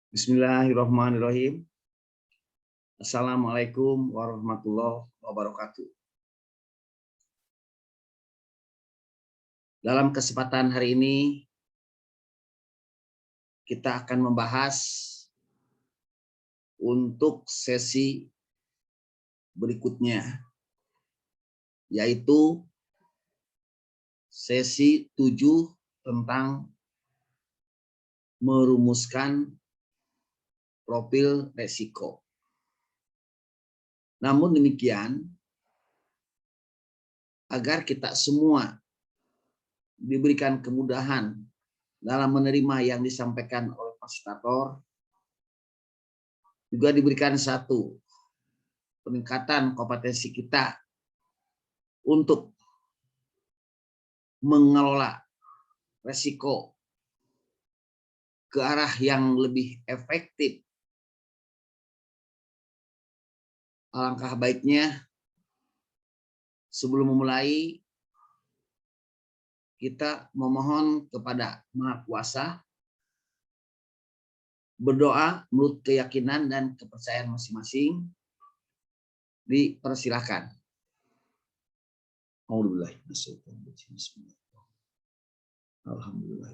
Bismillahirrahmanirrahim. Assalamualaikum warahmatullahi wabarakatuh. Dalam kesempatan hari ini, kita akan membahas untuk sesi berikutnya, yaitu sesi 7 tentang merumuskan profil resiko. Namun demikian, agar kita semua diberikan kemudahan dalam menerima yang disampaikan oleh fasilitator, juga diberikan satu peningkatan kompetensi kita untuk mengelola resiko ke arah yang lebih efektif. Alangkah baiknya sebelum memulai, kita memohon kepada Maha Kuasa, berdoa menurut keyakinan dan kepercayaan masing-masing. Dipersilahkan. Alhamdulillah.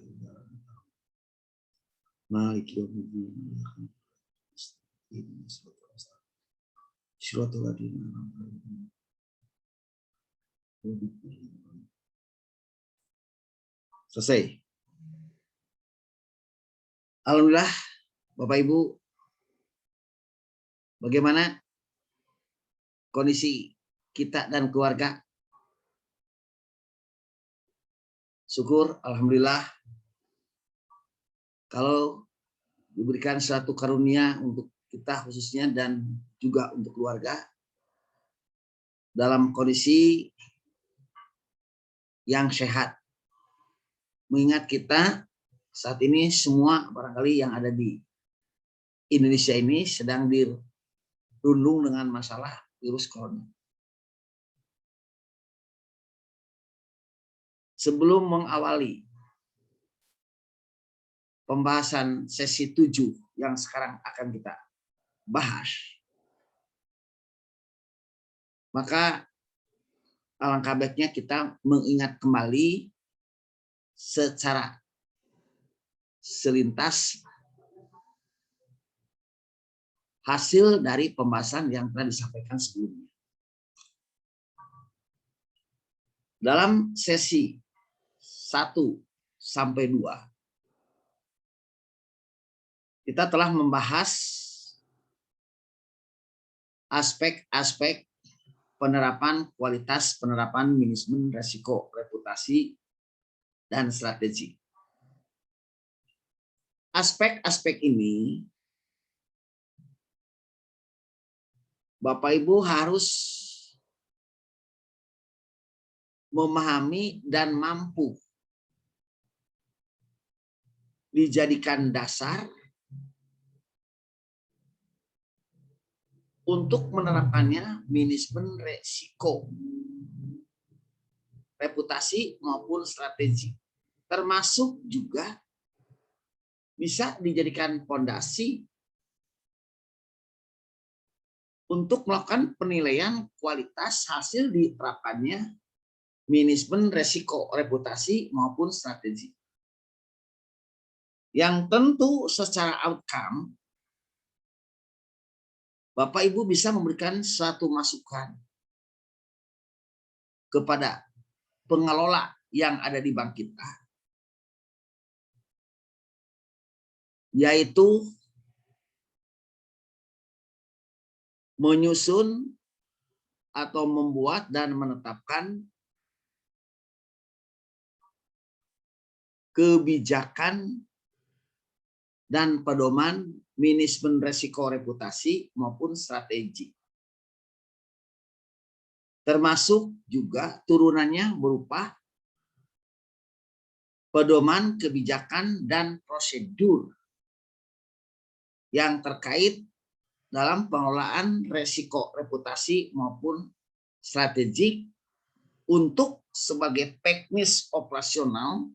Maliki yaumiddin. Selesai. Alhamdulillah, Bapak Ibu, bagaimana kondisi kita dan keluarga? Syukur, alhamdulillah, kalau diberikan suatu karunia untuk kita khususnya dan juga untuk keluarga dalam kondisi yang sehat. Mengingat kita saat ini semua barangkali yang ada di Indonesia ini sedang dirundung dengan masalah virus corona. Sebelum mengawali pembahasan sesi 7 yang sekarang akan kita bahas, maka alangkah baiknya kita mengingat kembali secara selintas hasil dari pembahasan yang telah disampaikan sebelumnya. Dalam sesi 1 sampai 2, kita telah membahas aspek-aspek penerapan kualitas penerapan manajemen risiko, reputasi, dan strategi. Aspek-aspek ini Bapak Ibu harus memahami dan mampu dijadikan dasar untuk menerapkannya manajemen risiko, reputasi maupun strategi. Termasuk juga bisa dijadikan fondasi untuk melakukan penilaian kualitas hasil diterapkannya manajemen risiko, reputasi maupun strategi. Yang tentu secara outcome Bapak Ibu bisa memberikan suatu masukan kepada pengelola yang ada di bank kita, yaitu menyusun atau membuat dan menetapkan kebijakan dan pedoman manajemen risiko, reputasi maupun strategi. Termasuk juga turunannya berupa pedoman, kebijakan, dan prosedur yang terkait dalam pengelolaan risiko, reputasi maupun strategi untuk sebagai teknis operasional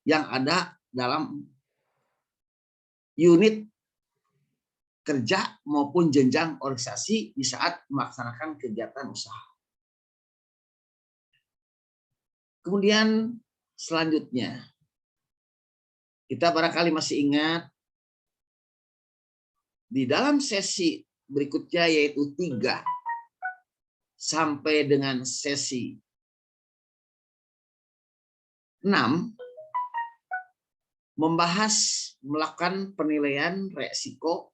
yang ada dalam unit kerja maupun jenjang organisasi di saat melaksanakan kegiatan usaha. Kemudian selanjutnya, kita barangkali masih ingat di dalam sesi berikutnya yaitu 3 sampai dengan sesi 6 membahas melakukan penilaian resiko,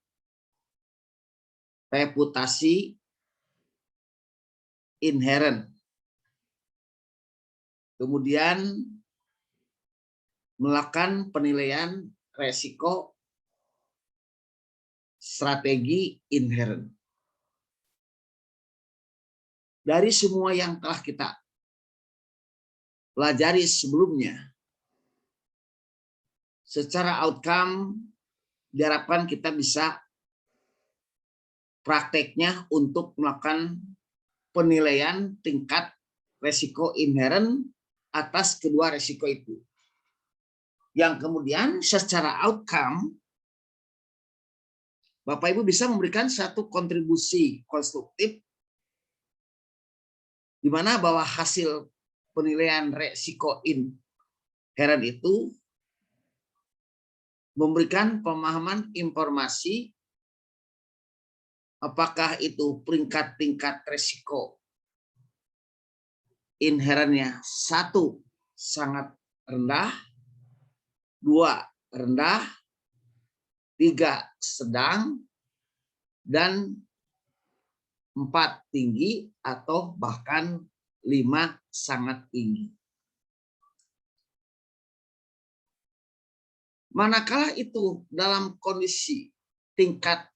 reputasi inherent. Kemudian melakukan penilaian resiko strategi inherent. Dari semua yang telah kita pelajari sebelumnya, secara outcome diharapkan kita bisa prakteknya untuk melakukan penilaian tingkat resiko inherent atas kedua resiko itu. Yang kemudian secara outcome Bapak Ibu bisa memberikan satu kontribusi konstruktif di mana bahwa hasil penilaian resiko inherent itu memberikan pemahaman informasi apakah itu peringkat tingkat resiko inherentnya 1 sangat rendah, 2 rendah, 3 sedang, dan 4 tinggi atau bahkan 5 sangat tinggi. Manakala itu dalam kondisi tingkat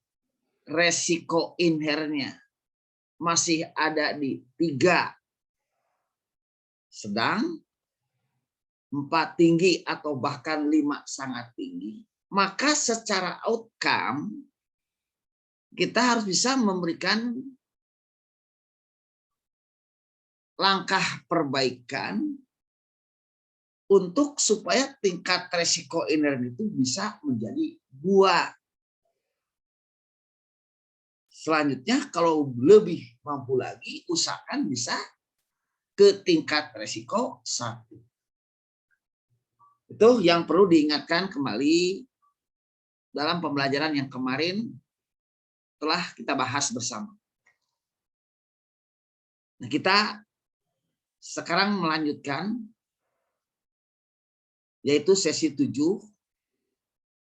resiko inherentnya masih ada di 3 sedang, 4 tinggi atau bahkan 5 sangat tinggi, maka secara outcome kita harus bisa memberikan langkah perbaikan untuk supaya tingkat resiko inherent itu bisa menjadi 2. Selanjutnya kalau lebih mampu lagi, usahakan bisa ke tingkat resiko 1. Itu yang perlu diingatkan kembali dalam pembelajaran yang kemarin telah kita bahas bersama. Nah, kita sekarang melanjutkan yaitu sesi 7,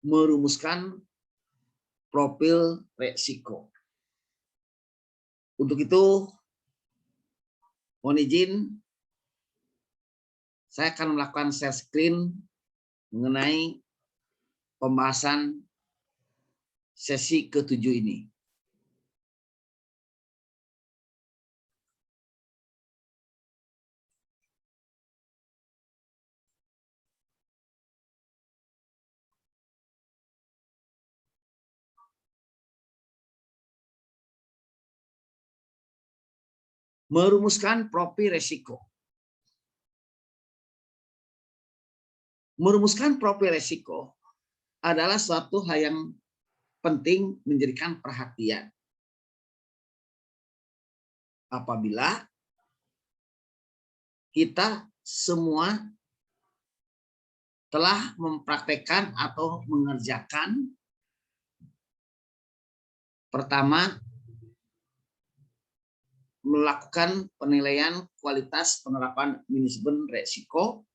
merumuskan profil resiko. Untuk itu, mohon izin, saya akan melakukan share screen mengenai pembahasan sesi ke-7 ini. Merumuskan profil resiko. Merumuskan profil resiko adalah suatu hal yang penting menjadikan perhatian. Apabila kita semua telah mempraktekkan atau mengerjakan pertama melakukan penilaian kualitas penerapan manajemen resiko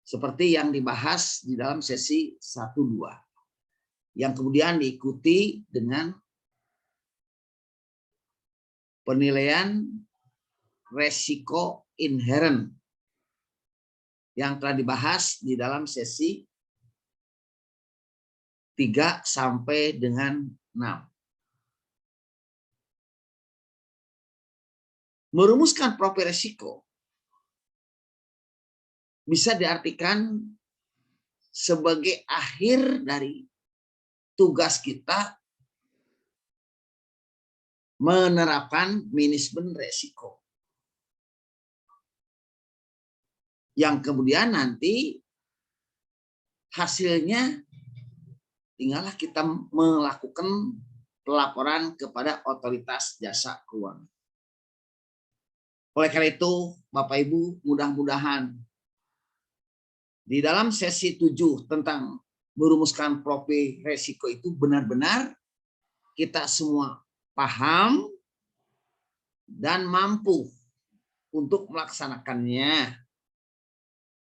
seperti yang dibahas di dalam sesi 1-2. Yang kemudian diikuti dengan penilaian resiko inherent yang telah dibahas di dalam sesi 3 sampai dengan 6. Merumuskan profil resiko bisa diartikan sebagai akhir dari tugas kita menerapkan manajemen resiko. Yang kemudian nanti hasilnya tinggallah kita melakukan pelaporan kepada otoritas jasa keuangan. Oleh karena itu, Bapak Ibu, mudah-mudahan di dalam sesi 7 tentang merumuskan profil resiko itu benar-benar kita semua paham dan mampu untuk melaksanakannya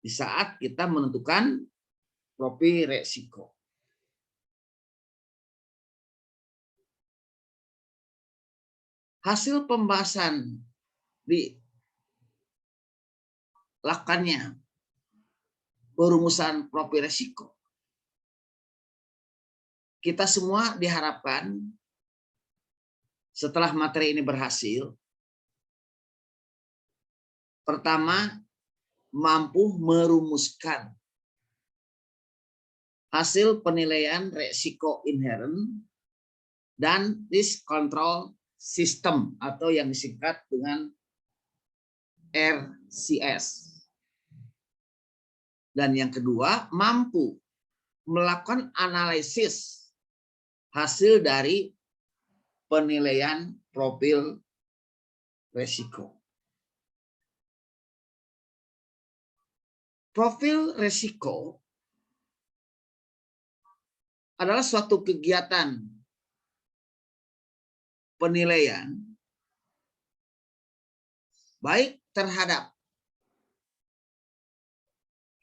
di saat kita menentukan profil resiko. Hasil pembahasan dilakukannya perumusan profil resiko. Kita semua diharapkan setelah materi ini berhasil, pertama, mampu merumuskan hasil penilaian resiko inherent dan risk control system atau yang disingkat dengan RCS. Dan yang kedua, mampu melakukan analisis hasil dari penilaian profil resiko. Profil resiko adalah suatu kegiatan penilaian baik terhadap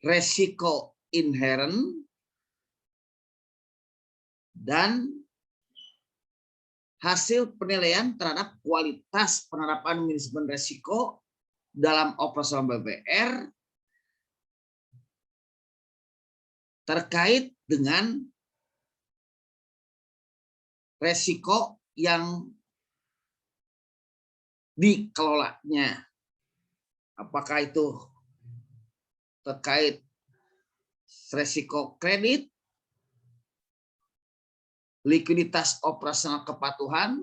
resiko inherent dan hasil penilaian terhadap kualitas penerapan manajemen resiko dalam operasional BPR terkait dengan resiko yang dikelolanya. Apakah itu terkait resiko kredit, likuiditas operasional kepatuhan,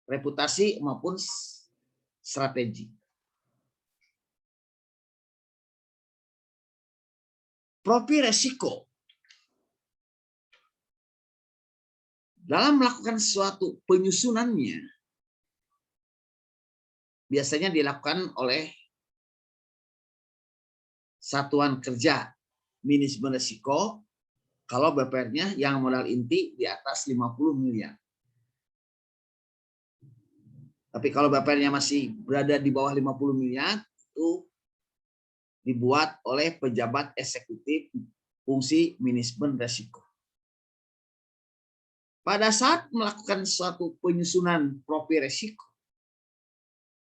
reputasi maupun strategi. Profil resiko dalam melakukan suatu penyusunannya biasanya dilakukan oleh satuan kerja manajemen risiko kalau BPR-nya yang modal inti di atas 50 miliar. Tapi kalau BPR-nya masih berada di bawah 50 miliar, itu dibuat oleh pejabat eksekutif fungsi manajemen risiko. Pada saat melakukan suatu penyusunan profil risiko,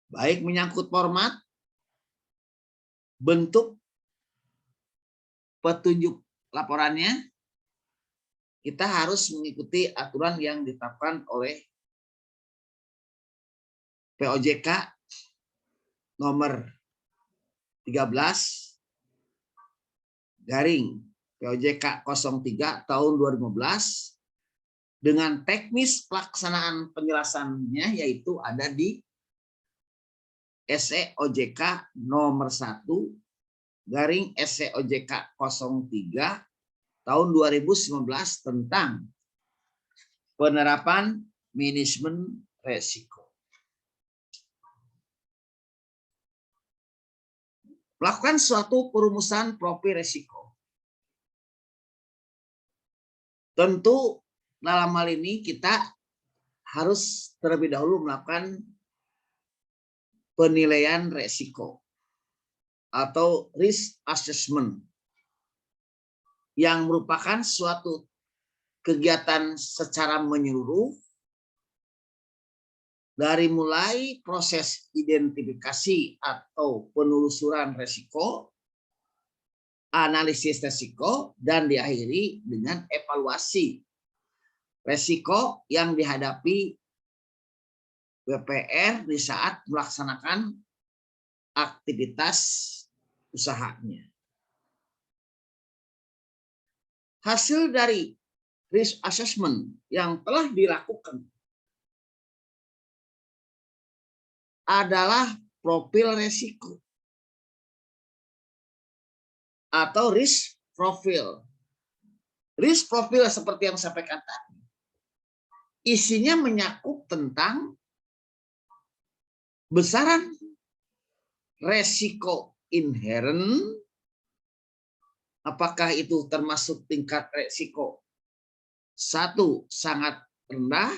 baik menyangkut format, bentuk, petunjuk laporannya, kita harus mengikuti aturan yang ditetapkan oleh POJK nomor 13 garing POJK 03 tahun 2015 dengan teknis pelaksanaan penjelasannya yaitu ada di SE OJK nomor 1 garing SE OJK 03 tahun 2019 tentang penerapan manajemen resiko. Melakukan suatu perumusan profil resiko. Tentu dalam hal ini kita harus terlebih dahulu melakukan penilaian resiko atau risk assessment yang merupakan suatu kegiatan secara menyeluruh dari mulai proses identifikasi atau penelusuran resiko, analisis resiko, dan diakhiri dengan evaluasi resiko yang dihadapi BPR di saat melaksanakan aktivitas usahanya. Hasil dari risk assessment yang telah dilakukan adalah profil resiko atau risk profile. Risk profile seperti yang saya sampaikan tadi, isinya menyakup tentang besaran resiko inherent, apakah itu termasuk tingkat resiko 1 sangat rendah,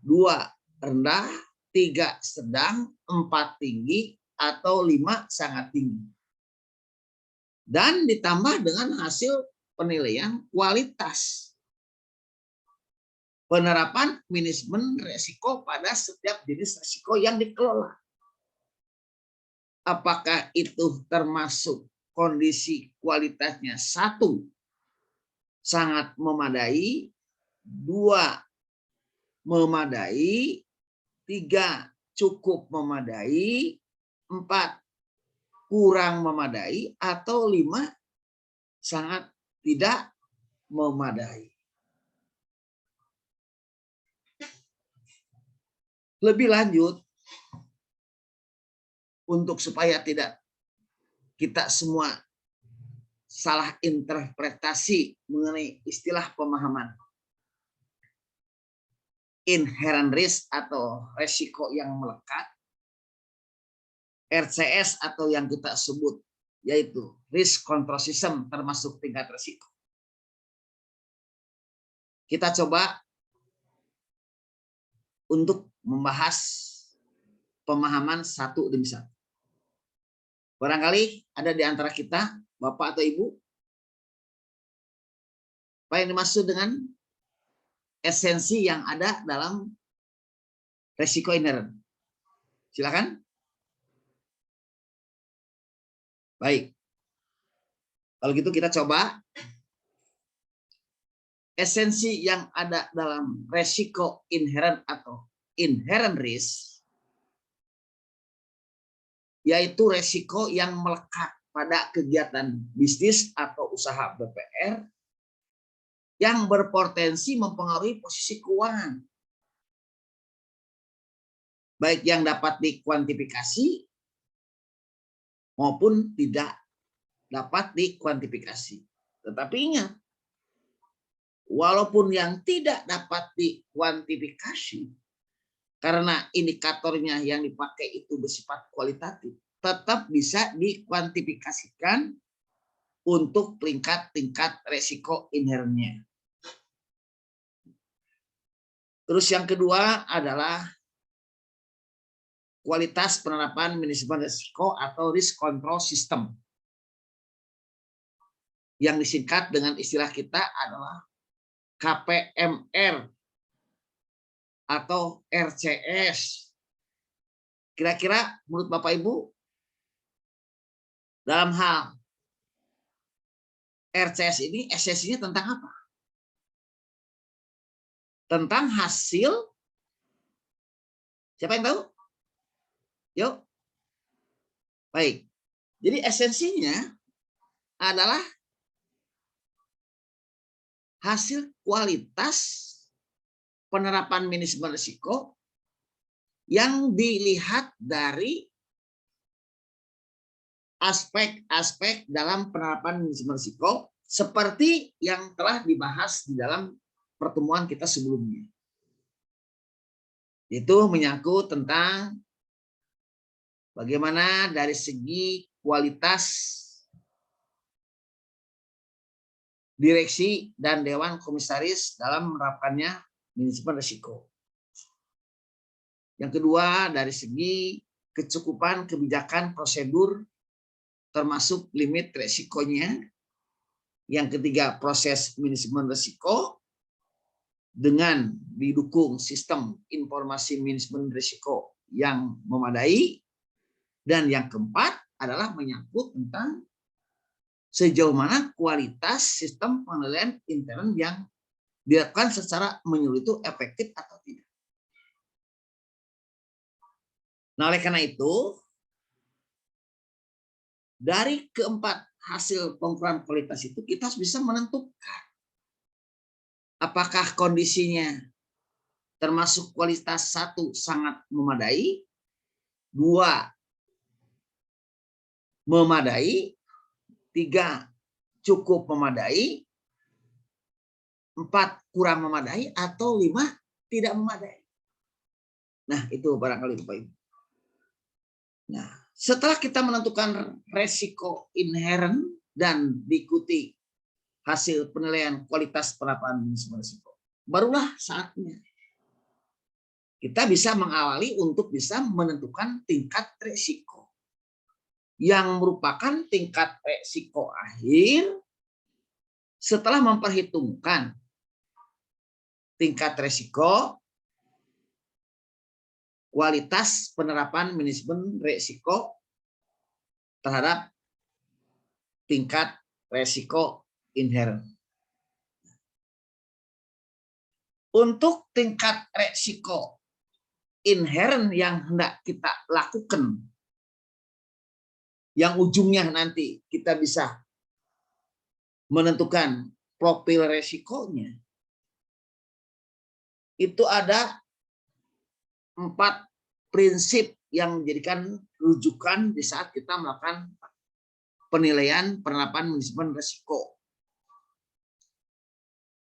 2 rendah, 3 sedang, 4 tinggi, atau 5 sangat tinggi. Dan ditambah dengan hasil penilaian kualitas penerapan manajemen resiko pada setiap jenis resiko yang dikelola. Apakah itu termasuk kondisi kualitasnya 1 sangat memadai, 2 memadai, 3 cukup memadai, 4 kurang memadai, atau 5 sangat tidak memadai. Lebih lanjut, untuk supaya tidak kita semua salah interpretasi mengenai istilah pemahaman inherent risk atau resiko yang melekat, RCS atau yang kita sebut yaitu risk control system termasuk tingkat resiko. Kita coba untuk membahas pemahaman satu demi satu. Barangkali ada di antara kita, Bapak atau Ibu, apa yang dimaksud dengan esensi yang ada dalam resiko inherent? Silakan. Baik. Kalau gitu kita coba esensi yang ada dalam resiko inherent atau inherent risk, yaitu resiko yang melekat pada kegiatan bisnis atau usaha BPR yang berpotensi mempengaruhi posisi keuangan, baik yang dapat dikuantifikasi maupun tidak dapat dikuantifikasi. Tetapi ingat, walaupun yang tidak dapat dikuantifikasi, karena indikatornya yang dipakai itu bersifat kualitatif, tetap bisa dikuantifikasikan untuk tingkat resiko inherentnya. Terus yang kedua adalah kualitas penerapan manajemen risiko atau risk control system, yang disingkat dengan istilah kita adalah KPMR atau RCS. Kira-kira menurut Bapak Ibu, dalam hal RCS ini esensinya tentang apa? Tentang hasil, siapa yang tahu? Yuk. Baik. Jadi esensinya adalah hasil kualitas penerapan manajemen risiko yang dilihat dari aspek-aspek dalam penerapan manajemen risiko seperti yang telah dibahas di dalam pertemuan kita sebelumnya. Itu menyangkut tentang bagaimana dari segi kualitas direksi dan dewan komisaris dalam menerapkannya manajemen risiko. Yang kedua, dari segi kecukupan kebijakan prosedur termasuk limit risikonya. Yang ketiga, proses manajemen risiko dengan didukung sistem informasi manajemen risiko yang memadai. Dan yang keempat adalah menyangkut tentang sejauh mana kualitas sistem penilaian intern yang dilakukan secara menyeluruh itu efektif atau tidak. Nah, oleh karena itu, dari keempat hasil pengukuran kualitas itu kita bisa menentukan apakah kondisinya termasuk kualitas 1 sangat memadai, 2 memadai, 3 cukup memadai, 4 kurang memadai atau 5 tidak memadai. Nah, itu barangkali Bapak Ibu. Nah, setelah kita menentukan resiko inherent dan diikuti hasil penilaian kualitas penerapan manajemen risiko, barulah saatnya kita bisa mengawali untuk bisa menentukan tingkat resiko yang merupakan tingkat resiko akhir setelah memperhitungkan tingkat resiko, kualitas penerapan manajemen resiko terhadap tingkat resiko inherent. Untuk tingkat resiko inherent yang hendak kita lakukan, yang ujungnya nanti kita bisa menentukan profil resikonya, itu ada 4 prinsip yang menjadikan rujukan di saat kita melakukan penilaian penerapan manajemen risiko.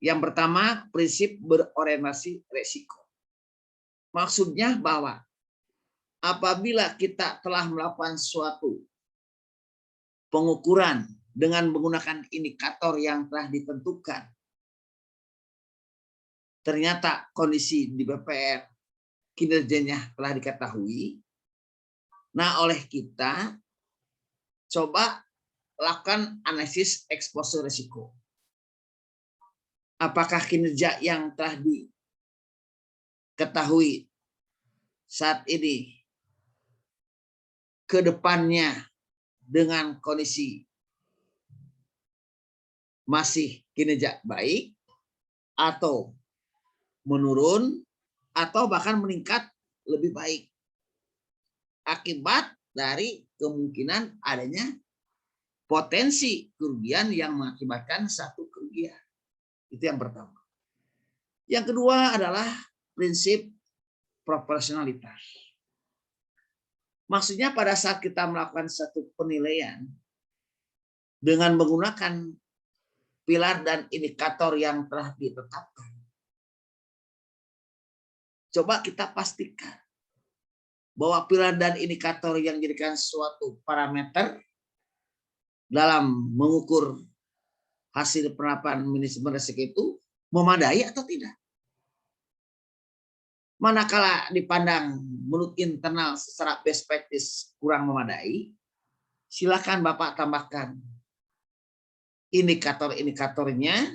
Yang pertama, prinsip berorientasi risiko. Maksudnya bahwa apabila kita telah melakukan suatu pengukuran dengan menggunakan indikator yang telah ditentukan, ternyata kondisi di BPR kinerjanya telah diketahui, nah oleh kita coba lakukan analisis exposure risiko. Apakah kinerja yang telah diketahui saat ini ke depannya dengan kondisi masih kinerja baik atau menurun atau bahkan meningkat lebih baik akibat dari kemungkinan adanya potensi kerugian yang mengakibatkan satu kerugian. Itu yang pertama. Yang kedua adalah prinsip proporsionalitas. Maksudnya pada saat kita melakukan satu penilaian dengan menggunakan pilar dan indikator yang telah ditetapkan, coba kita pastikan bahwa pilar dan indikator yang dijadikan suatu parameter dalam mengukur hasil penerapan manajemen risiko itu memadai atau tidak. Manakala dipandang menurut internal secara best practice kurang memadai, silakan Bapak tambahkan indikator-indikatornya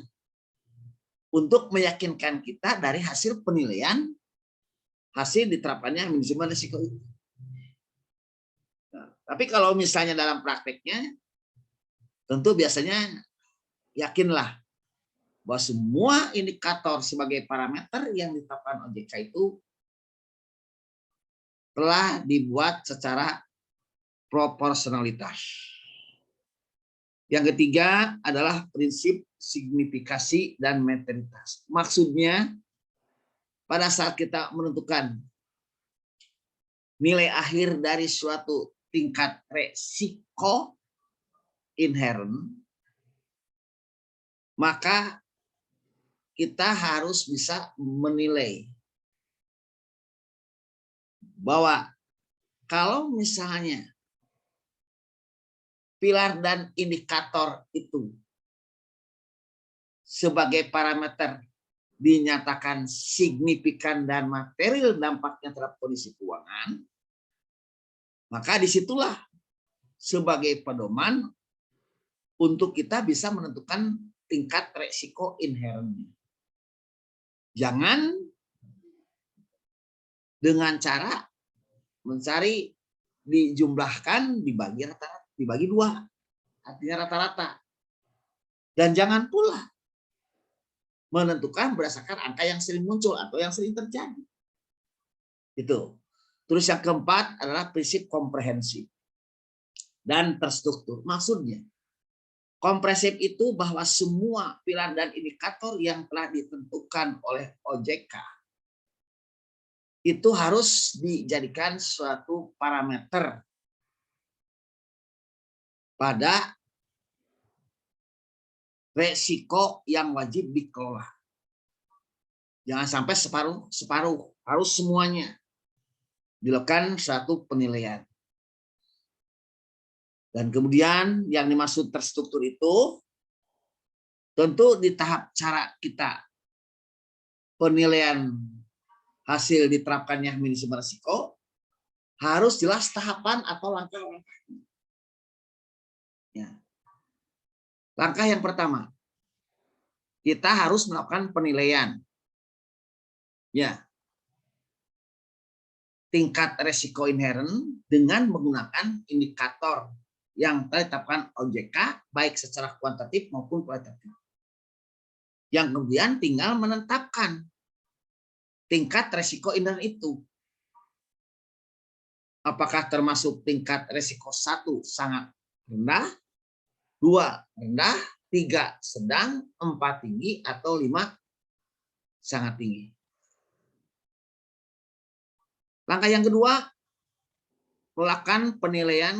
untuk meyakinkan kita dari hasil penilaian hasil diterapkannya manajemen risiko itu. Nah, tapi kalau misalnya dalam prakteknya, tentu biasanya yakinlah bahwa semua indikator sebagai parameter yang ditetapkan OJK itu telah dibuat secara proporsionalitas. Yang ketiga adalah prinsip signifikasi dan materialitas. Maksudnya pada saat kita menentukan nilai akhir dari suatu tingkat resiko inherent, maka kita harus bisa menilai bahwa kalau misalnya pilar dan indikator itu sebagai parameter dinyatakan signifikan dan material dampaknya terhadap kondisi keuangan, maka disitulah sebagai pedoman untuk kita bisa menentukan tingkat resiko inherentnya. Jangan dengan cara mencari dijumlahkan dibagi rata-rata, dibagi 2, artinya rata-rata. Dan jangan pula menentukan berdasarkan angka yang sering muncul atau yang sering terjadi. Itu. Terus yang keempat adalah prinsip komprehensif dan terstruktur. Maksudnya, komprehensif itu bahwa semua pilar dan indikator yang telah ditentukan oleh OJK itu harus dijadikan suatu parameter pada resiko yang wajib dikelola. Jangan sampai separuh, harus semuanya dilakukan satu penilaian. Dan kemudian yang dimaksud terstruktur itu tentu di tahap cara kita penilaian hasil diterapkannya manajemen risiko harus jelas tahapan atau langkah-langkahnya. Ya. Langkah yang pertama, kita harus melakukan penilaian. Ya. Tingkat resiko inherent dengan menggunakan indikator yang ditetapkan OJK baik secara kuantitatif maupun kualitatif. Yang kemudian tinggal menetapkan tingkat resiko inherent itu. Apakah termasuk tingkat resiko 1 sangat rendah, 2 rendah, 3 sedang, 4 tinggi, atau 5 sangat tinggi. Langkah yang kedua, melakukan penilaian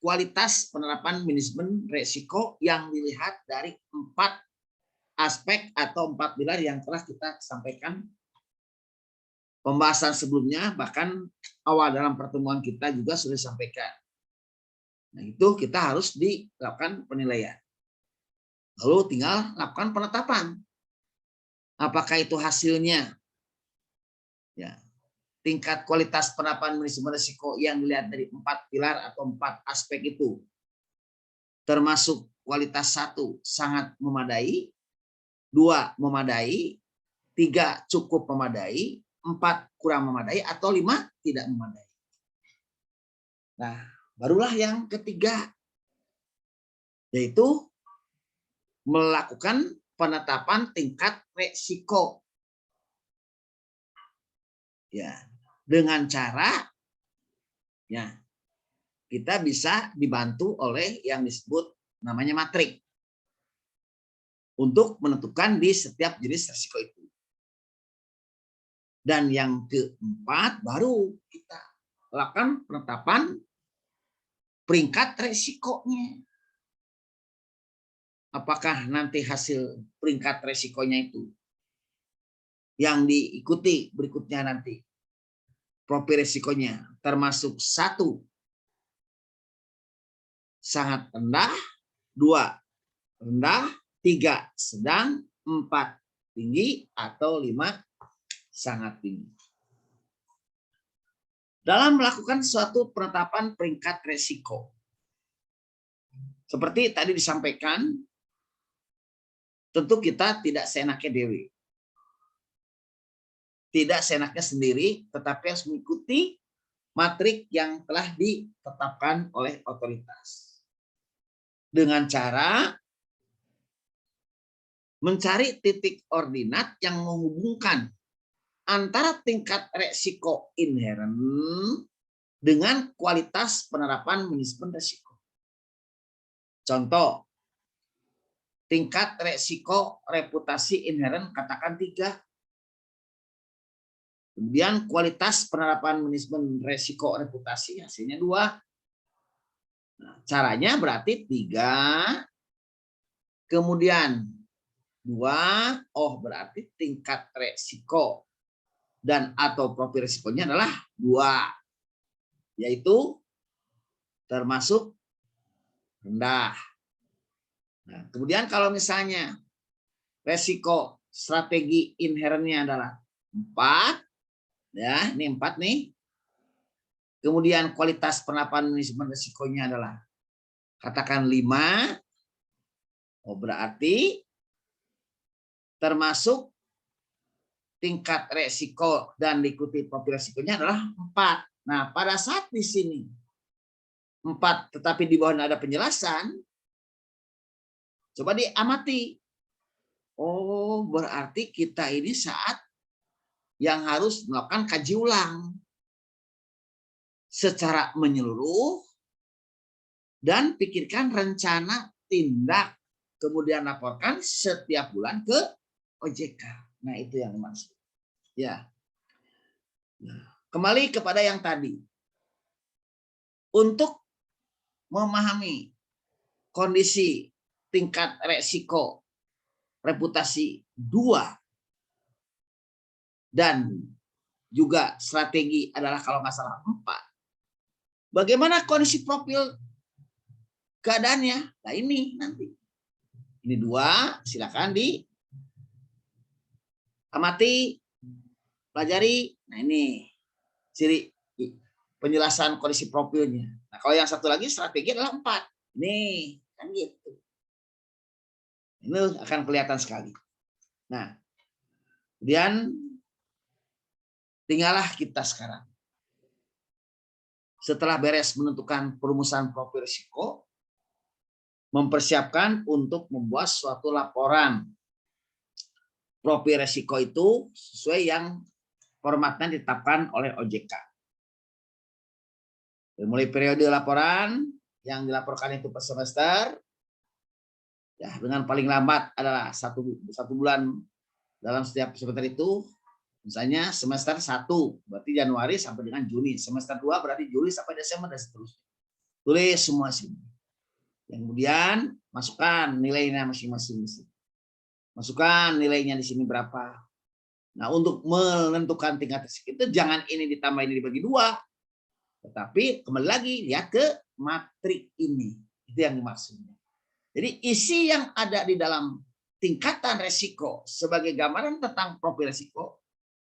kualitas penerapan manajemen risiko yang dilihat dari 4 aspek atau 4 pilar yang telah kita sampaikan pembahasan sebelumnya, bahkan awal dalam pertemuan kita juga sudah disampaikan. Nah, itu kita harus dilakukan penilaian. Lalu tinggal lakukan penetapan. Apakah itu hasilnya? Ya, tingkat kualitas penerapan manajemen risiko yang dilihat dari 4 pilar atau 4 aspek itu. Termasuk kualitas 1 sangat memadai, 2 memadai, 3 cukup memadai, 4 kurang memadai, atau 5 tidak memadai. Nah, barulah yang ketiga, yaitu melakukan penetapan tingkat resiko. Ya, dengan cara ya kita bisa dibantu oleh yang disebut namanya matrik untuk menentukan di setiap jenis resiko itu. Dan yang keempat, baru kita lakukan penetapan peringkat resikonya. Apakah nanti hasil peringkat resikonya itu yang diikuti berikutnya nanti profil resikonya termasuk 1 sangat rendah, 2 rendah, 3 sedang, 4 tinggi, atau 5 sangat tinggi. Dalam melakukan suatu penetapan peringkat resiko, seperti tadi disampaikan, tentu kita tidak seenaknya dewi. Tidak seenaknya sendiri, tetapi harus mengikuti matrik yang telah ditetapkan oleh otoritas. Dengan cara mencari titik ordinat yang menghubungkan antara tingkat resiko inherent dengan kualitas penerapan manajemen resiko. Contoh, tingkat resiko reputasi inherent katakan 3. Kemudian kualitas penerapan manajemen resiko reputasi hasilnya 2. Nah, caranya berarti 3, kemudian 2, berarti tingkat resiko dan atau profil risikonya adalah 2, yaitu termasuk rendah. Nah, kemudian kalau misalnya resiko strategi inherentnya adalah 4, ya ini 4 nih. Kemudian kualitas penerapan manajemen risikonya adalah katakan 5, berarti termasuk tingkat resiko dan diikuti profil resikonya adalah 4. Nah, pada saat di sini 4 tetapi di bawah ada penjelasan, coba diamati. Berarti kita ini saat yang harus melakukan kaji ulang secara menyeluruh dan pikirkan rencana tindak, kemudian laporkan setiap bulan ke OJK. Nah, itu yang dimaksud. Ya. Nah, kembali kepada yang tadi. Untuk memahami kondisi tingkat resiko reputasi 2 dan juga strategi adalah kalau nggak salah 4. Bagaimana kondisi profil keadaannya? Nah ini nanti. Ini 2, silakan diamati, pelajari. Nah ini ciri penjelasan kondisi profilnya. Nah kalau yang satu lagi strategi adalah 4. Nih kan gitu. Ini akan kelihatan sekali. Nah kemudian tinggallah kita sekarang. Setelah beres menentukan perumusan profil risiko, mempersiapkan untuk membuat suatu laporan. Profil risiko itu sesuai yang formatnya ditetapkan oleh OJK. Mulai periode laporan yang dilaporkan itu per semester, ya dengan paling lambat adalah satu bulan dalam setiap semester itu. Misalnya semester 1 berarti Januari sampai dengan Juni, semester 2 berarti Juli sampai Desember dan seterusnya. Tulis semua sini. Kemudian masukkan nilainya masing-masing. Masukkan nilainya di sini berapa. Nah, untuk menentukan tingkat risiko itu jangan ini ditambah ini dibagi 2. Tetapi kembali lagi lihat ke matrik ini. Itu yang dimaksudnya. Jadi isi yang ada di dalam tingkatan risiko sebagai gambaran tentang profil risiko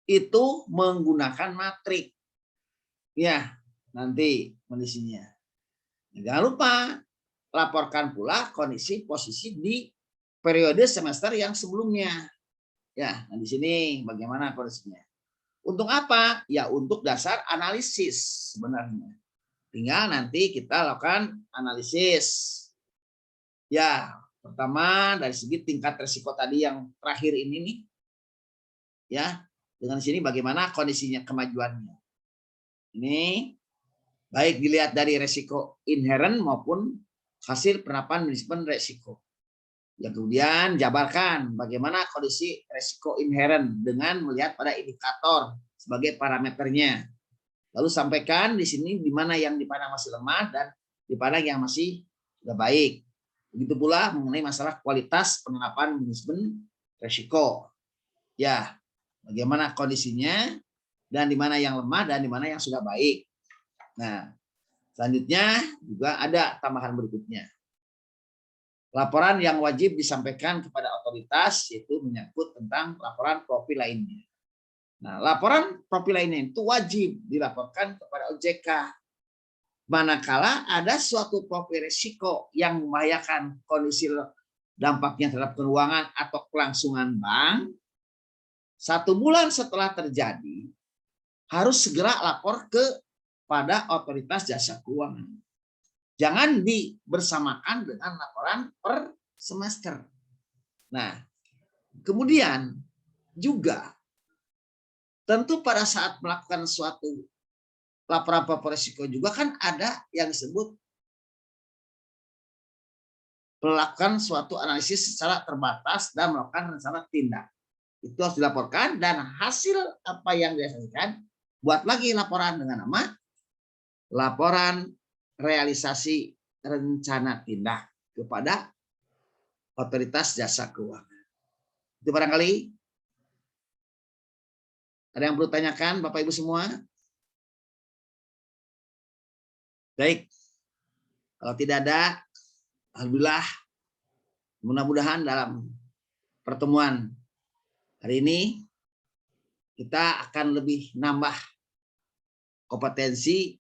itu menggunakan matrik. Ya, nanti kondisinya. Jangan lupa laporkan pula kondisi posisi di periode semester yang sebelumnya. Ya, nah di sini bagaimana kondisinya. Untuk apa? Ya untuk dasar analisis sebenarnya. Tinggal nanti kita lakukan analisis. Ya, pertama dari segi tingkat risiko tadi yang terakhir ini nih. Ya, dengan sini bagaimana kondisinya kemajuannya. Ini baik dilihat dari risiko inherent maupun hasil penerapan manajemen risiko. Yang kemudian jabarkan bagaimana kondisi risiko inherent dengan melihat pada indikator sebagai parameternya. Lalu sampaikan di sini di mana yang dipandang masih lemah dan di mana yang masih sudah baik. Begitu pula mengenai masalah kualitas penerapan manajemen risiko. Ya, bagaimana kondisinya dan di mana yang lemah dan di mana yang sudah baik. Nah, selanjutnya juga ada tambahan berikutnya. Laporan yang wajib disampaikan kepada otoritas yaitu menyangkut tentang laporan profil lainnya. Nah, laporan profil lainnya itu wajib dilaporkan kepada OJK. Manakala ada suatu profil risiko yang membahayakan kondisi dampaknya terhadap keuangan atau kelangsungan bank, 1 bulan setelah terjadi harus segera lapor kepada otoritas jasa keuangan. Jangan dibersamakan dengan laporan per semester. Nah, kemudian juga tentu pada saat melakukan suatu laporan profil risiko juga kan ada yang disebut melakukan suatu analisis secara terbatas dan melakukan rencana tindak. Itu harus dilaporkan dan hasil apa yang dihasilkan buat lagi laporan dengan nama laporan realisasi rencana tindak kepada otoritas jasa keuangan. Itu barangkali ada yang perlu tanyakan Bapak Ibu semua? Baik. Kalau tidak ada, alhamdulillah, mudah-mudahan dalam pertemuan hari ini kita akan lebih nambah kompetensi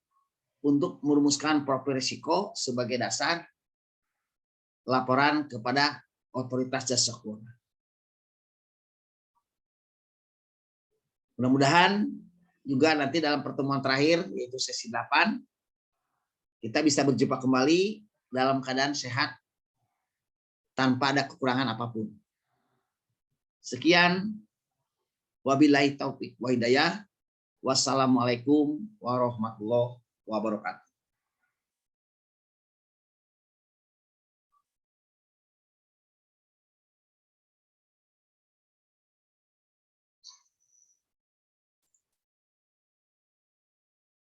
untuk merumuskan profil risiko sebagai dasar laporan kepada otoritas jasa keuangan. Mudah-mudahan juga nanti dalam pertemuan terakhir yaitu sesi 8 kita bisa berjumpa kembali dalam keadaan sehat tanpa ada kekurangan apapun. Sekian, wabillahi taufik wa hidayah. Wassalamualaikum warahmatullahi wabarakatuh.